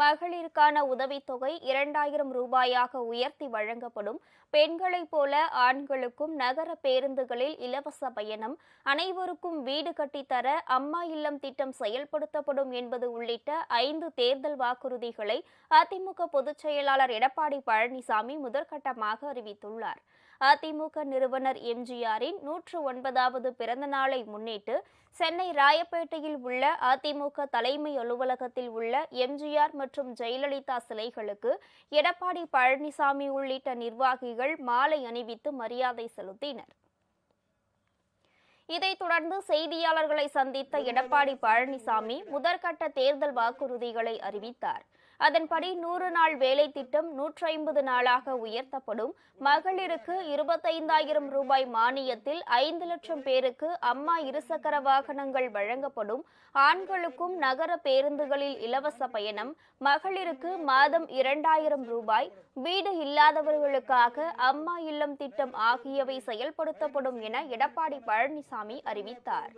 மகளிருக்கான உதவித்தொகை 2000 ரூபாயாக உயர்த்தி வழங்கப்படும். பெண்களைப் போல ஆண்களுக்கும் நகர பேருந்துகளில் இலவச பயணம். அனைவருக்கும் வீடு கட்டித்தர அம்மா இல்லம் திட்டம் செயல்படுத்தப்படும் என்பது உள்ளிட்ட 5 தேர்தல் வாக்குறுதிகளை அதிமுக பொதுச் செயலாளர் எடப்பாடி பழனிசாமி முதற்கட்டமாக அறிவித்துள்ளார். அதிமுக நிறுவனர் எம்ஜிஆரின் 109வது பிறந்த நாளை முன்னிட்டு சென்னை ராயப்பேட்டையில் உள்ள அதிமுக தலைமை அலுவலகத்தில் உள்ள எம்ஜிஆர் மற்றும் ஜெயலலிதா சிலைகளுக்கு எடப்பாடி பழனிசாமி உள்ளிட்ட நிர்வாகிகள் மாலை அணிவித்து மரியாதை செலுத்தினர். இதைத் தொடர்ந்து செய்தியாளர்களை சந்தித்த எடப்பாடி பழனிசாமி முதற்கட்ட தேர்தல் வாக்குறுதிகளை அறிவித்தார். அதன்படி 100 நாள் வேலை திட்டம் 150 நாளாக உயர்த்தப்படும். மகளிருக்கு 25,000 ரூபாய் மானியத்தில் 5 லட்சம் பேருக்கு அம்மா இருசக்கர வாகனங்கள் வழங்கப்படும். ஆண்களுக்கும் நகர பேருந்துகளில் இலவச பயணம். மகளிருக்கு மாதம் 2000 ரூபாய். வீடு இல்லாதவர்களுக்காக அம்மா இல்லம் திட்டம் ஆகியவை செயல்படுத்தப்படும் என எடப்பாடி பழனிசாமி அறிவித்தார்.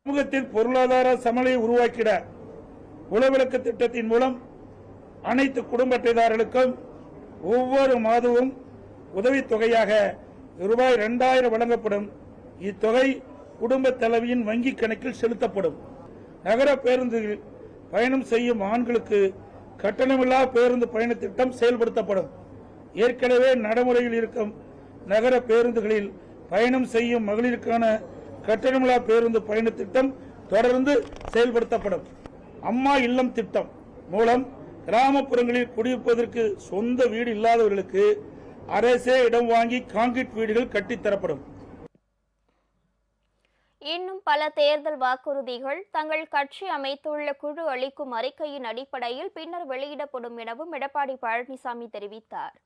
சமூகத்தில் பொருளாதார சமநிலையை உருவாக்கிட உளவிளக்கு திட்டத்தின் மூலம் அனைத்து குடும்ப அட்டைதாரர்களுக்கும் ஒவ்வொரு மாதமும் உதவித்தொகையாக ரூபாய் 2000 வழங்கப்படும். இத்தொகை குடும்ப தலைவியின் வங்கிக் கணக்கில் செலுத்தப்படும். நகர பேருந்தில் பயணம் செய்யும் ஆண்களுக்கு கட்டணமில்லா பேருந்து பயண திட்டம் செயல்படுத்தப்படும். ஏற்கனவே நடைமுறையில் இருக்கும் நகர பேருந்துகளில் பயணம் செய்யும் மகளிருக்கான கட்டணமில்லா பேருந்து பயண திட்டம் தொடர்ந்து செயல்படுத்தப்படும். அம்மா இல்லம் திட்டம் மூலம் கிராமப்புறங்களில் குடியிருப்பதற்கு சொந்த வீடு இல்லாதவர்களுக்கு அரசே இடம் வாங்கி கான்கிரீட் வீடுகள் கட்டித்தரப்படும். இன்னும் பல தேர்தல் வாக்குறுதிகள் தங்கள் கட்சி அமைத்துள்ள குழு அளிக்கும் அறிக்கையின் அடிப்படையில் பின்னர் வெளியிடப்படும் எனவும் எடப்பாடி பழனிசாமி தெரிவித்தார்.